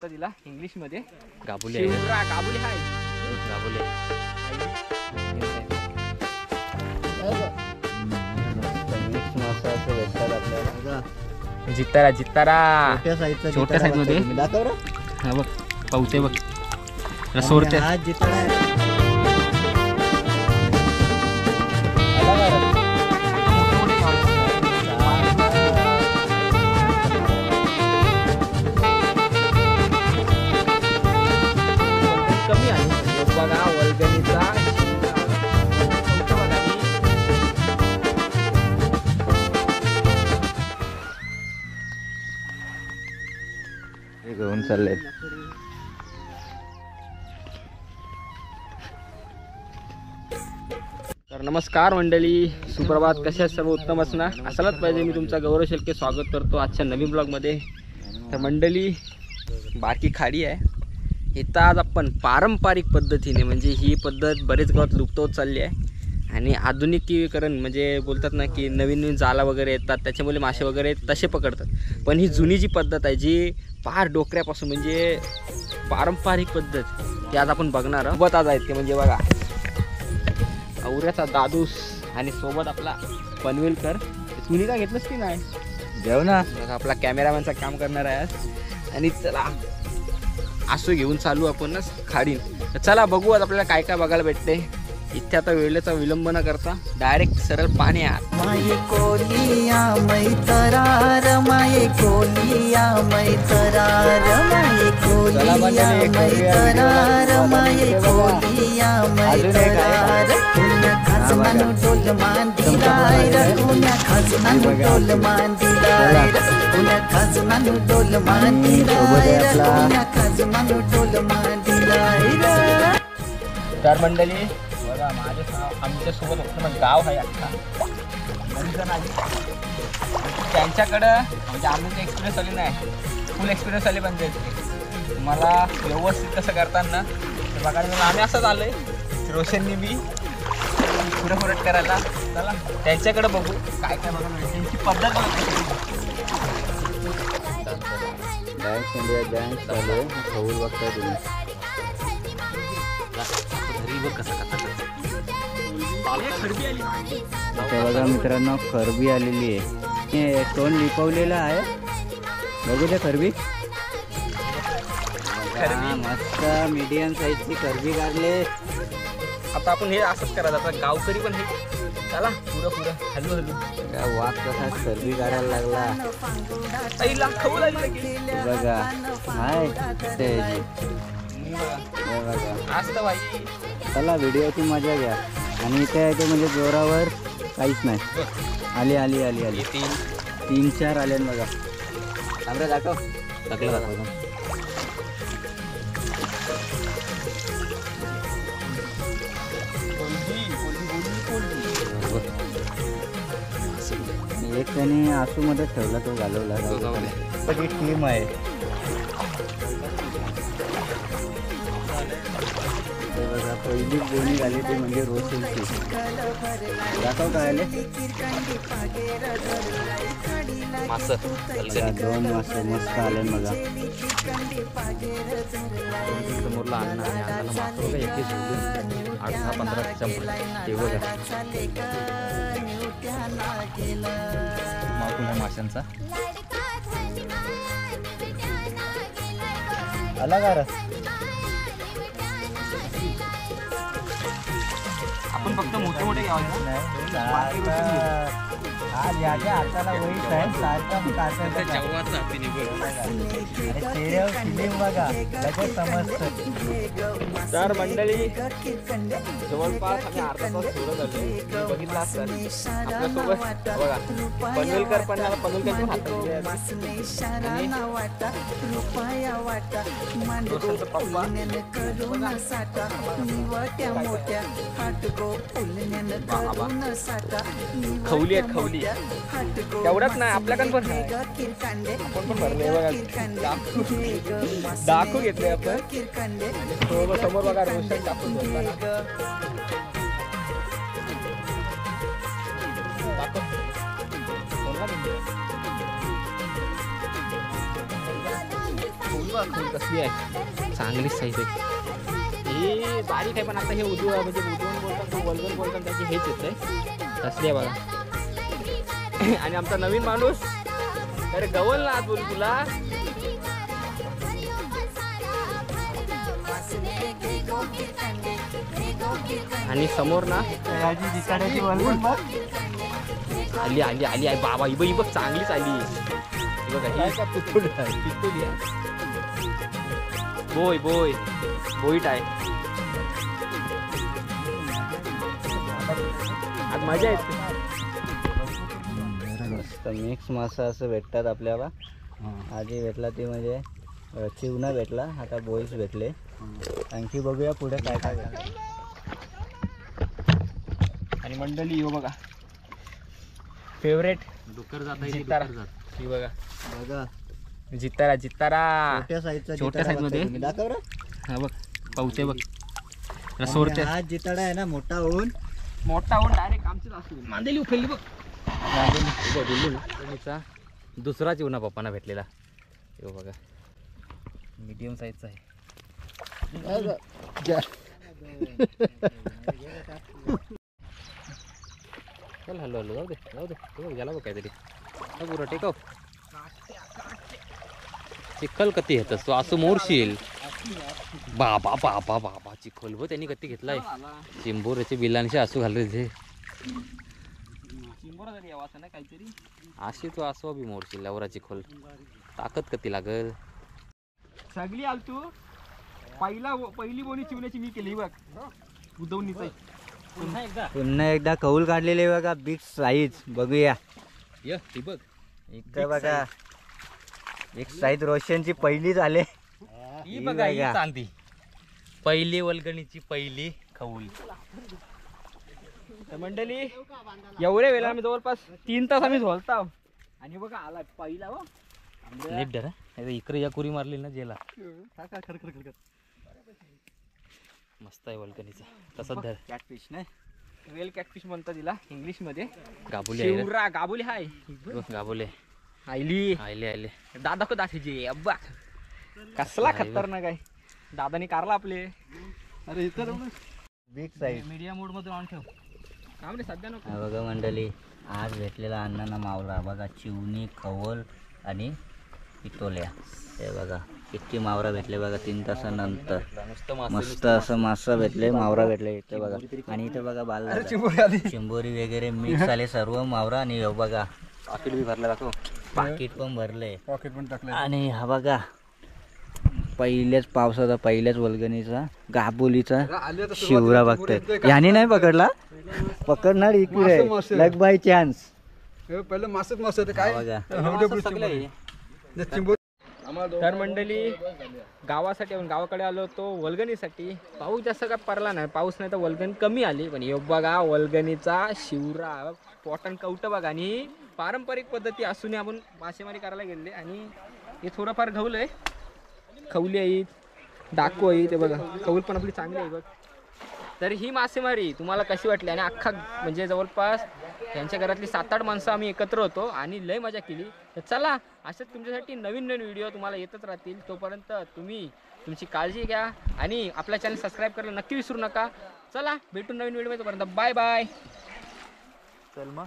दिला इंग्लिश मध्ये गाबुले गाबुले हाय गाबुले मिक्स मासा असं भेटतात आपल्याला. जितारा जितारा छोट्या साईज मध्ये दाखव हा बघ पावते बघ सोडते कमी आहे बघा वल्गनीचा घेऊन चालले. तर नमस्कार मंडळी, सुप्रभात. कशा सर्व उत्तम असणार असायलाच पाहिजे. मी तुमचा गौरव शेळके स्वागत करतो आजच्या नवीन ब्लॉगमध्ये. तर मंडळी बारकी खाडी आहे इथं. आज आपण पारंपरिक पद्धतीने म्हणजे ही पद्धत बरेच गावात लुप्त होत चालली आहे आणि आधुनिकीकरण म्हणजे बोलतात ना की नवीन नवीन जाळा वगैरे येतात त्याच्यामुळे मासे वगैरे तसे पकडतात. पण ही जुनी जी पद्धत आहे जी फार डोकऱ्यापासून म्हणजे पारंपरिक पद्धत ती आज आपण बघणार आहोत. सोबत आज आहेत ते म्हणजे बघा औऱ्याचा दादूस आणि सोबत आपला पनवेलकर. तुम्ही का घेतलंस की नाही जेव ना. आपला कॅमेरामॅनचं काम करणार आहे आज. आणि चला आसू घेऊन चालू आपणच खाडीन. तर चला बघू आज आपल्याला काय काय बघायला भेटते. इथे आता वेळेचा विलंब न करता डायरेक्ट सरळ पाण्यात. माये कोलिया मैतरार माये कोलिया मैतरार माये कोलिया मैतरार माये कोलिया मैतरार पुण्य खाजनानु डोल मान दिलाय रे पुण्य खाजनानु डोल मान दिलाय रे पुण्य खाजनानु डोल मान दिलाय रे पुण्य खाजनानु डोल मान दिलाय रे. तर मंडळी बघा आमच्या सोबत उत्तम गाव आहे आता त्यांच्याकडं म्हणजे आमचे एक्सपिरियन्स आले नाही फुल एक्सपिरियन्स आले पण ते मला व्यवस्थित कसं करताना ते बघायला आम्ही असंच आलो आहे रोशननी मी पुढे फरट करायला. चला त्यांच्याकडे बघू काय काय बघायला त्यांची पद्धत डान्स इंडिया डान्स चालू आहे. खवूल बघताय तुम्ही. घरी बघ कसं करतात. आता बघा मित्रांनो खरबी आलेली आहे. टोन लिपवलेला आहे. बघू द्या खरबी. मस्त मीडियम साईजची खरबी काढले. आता आपण हे असंच करायचं. आता गावकरी पण हे चला पुढं पुढं हलू हलू वाघ कसा खरबी काढायला लागला आईला खाऊ लागलं की बघा. हाय ते बघा. असतं भाई. चला व्हिडिओची मजा घ्या. आणि इथे आहे ते म्हणजे जोरावर काहीच नाही. आली आली आली आली 3-4 आले बघा. कॅमेरा दाखव. टाकलं दाखव. एक त्याने आसूमध्ये ठेवला तो घालवला. पण ही टीम आहे. बघा पहिली गोणी झाली ती म्हणजे रोशनची. दाखव काय आले. दोन मासे मस्त आले बघा. समोरला अन्न आणि अन्नाला मात्र एके झोडून 8-10-15 चंपले ते बघा मागून माशांचा आला का. आपण फक्त मोठे मोठे घ्यावं. आज याच्या हाताला वहीच आहे. बघा लगेच समजतं. तर मंडळी जवळपास आम्ही अर्धा तास सोडत आलो. बघितलं असतं आपल्यासोबत बघा पनवेलकर पण पनवेलकर पप्पा खवली आहेत खवली तेवढंच नाही आपल्याकडे पण आपण पण भरले बघा. दाखवू घेतले आपण समोर बघा रोशन टाकून खोल कसली आहे, चांगलीच साईज आहे. ही बारीक आहे पण आता हे म्हणजे उद्वण बोलतात वल्गन बोलतात त्याची हेच येत आहे कसली आहे बघा. आणि आमचा नवीन माणूस अरे गवल ना बोल तुला. आणि समोर ना आली आली आली आहे बाबा. ही बघ चांगलीच आली बघा. बोय बोय बोईट आहे. आज मजा येते. मस्त मिक्स मासा असं भेटतात आपल्याला. आधी भेटला ते म्हणजे चिवणा भेटला, आता बोईस भेटले. आणखी बघूया पुढे काय काय भेटलं. आणि मंडळी हो बघा फेवरेट डुक्कर जात जितारा. ही बघा बघा जितारा जितारा छोट्या साईजचा छोट्या साईज मध्ये दाखव रे. हा बघ पावते बघ सोडते. हा जिताडा आहे ना मोठा होऊन मोठा होऊन डायरेक्ट आमचीच असू मांदेली उफेलली बघ. चा दुसरा चिवणा पप्पांना भेटलेला. हो बघा मीडियम साईजचा आहे. चल हॅलो हॅलो जाऊ दे जाऊ दे. बघ गेला बघ काहीतरी पुरा टेकव. चिखल कती घेतस तो असं मोरशील. बाबा बाबा बाबा चिखल व त्यांनी कती घेतलाय. चिंबोराचे बिलांशी असू घालले ते काहीतरी अशी तो असो बी मोरशील लवरा चिखल. ताकद कती लागल. सगळी आल तू पहिली बोनी चिवण्याची मी केली बघ उदवणीचा. पुन्हा एकदा कौल काढलेले बघा बिग साईज. बघूया ती बघ इकडे बघा एक साईज रोशनची पहिली झाले. ही बघा ही चांदी पहिली वल्गणीची पहिली कौल. तर मंडळी एवढ्या वेळेला आम्ही जवळपास 3 तास आम्ही झोलता. आणि बघा आला पहिला हो नीट धरा इकडे या कुरी मारली ना जेला. मस्त आहे वल्गणीचा. तसंच धर. कॅटफिश नाही वेल कॅटफिश म्हणतात तिला इंग्लिश मध्ये. गाबुली आहे रे. शिवरा गाबुली हाय गाबुले आयली आले आले. दादा को दाखवजे अब्बा कसला खतरनाक आहे. दादानी कारला आपले. अरे इथं बिग साईज मीडिया मोड मध्ये ऑन ठेव काम रे सध्या नको. बघा मंडळी आज भेटलेला अण्णांना मावला बघा. चिवणी खवल आणि पितोल्या. हे बघा किती मावरा भेटले बघा 3 तासानंतर. मस्त असं मासा भेटले मावरा भेटले इथे बघा. आणि इथे बघा बाल चिंबोरी वगैरे मिक्स झाले सर्व मावरा. आणि हे बघा पाकिट बी भरला दाखव. पाकिट पण भरले. पॉकेट पण टाकलं. आणि हा बघा पहिल्याच पावसाचा पहिल्याच वल्गणीचा गाबोलीचा शिवरा बघतोय. याने नाही पकडला पकडणार इकडे लग बाय चान्स. पहिलं मासच मास काय बघा तर मंडळी गावासाठी गावाकडे आलो होतो वल्गणीसाठी. पाऊस जास्त काय पडला नाही. पाऊस नाही तर वल्गण कमी आली. पण योग बघा वल्गणीचा शिवरा पॉटन कवट बघा. आणि पारंपरिक पद्धती असून आपण मासेमारी करायला गेले. आणि हे थोडंफार घवलंय खवली आहे डाकू आहे ते बघा. कौल पण आपली चांगली आहे बघ. तर ही मासेमारी तुम्हाला कशी वाटली. आणि अख्खा म्हणजे जवळपास त्यांच्या घरातली 7-8 माणसं आम्ही एकत्र होतो आणि लय मजा केली. तर चला असंच तुमच्यासाठी नवीन नवीन व्हिडिओ तुम्हाला येतच राहतील. तोपर्यंत तुम्ही तुमची काळजी घ्या आणि आपल्या चॅनल सबस्क्राईब करायला नक्की विसरू नका. चला भेटू नवीन व्हिडिओ. तोपर्यंत बाय बाय. चल मग.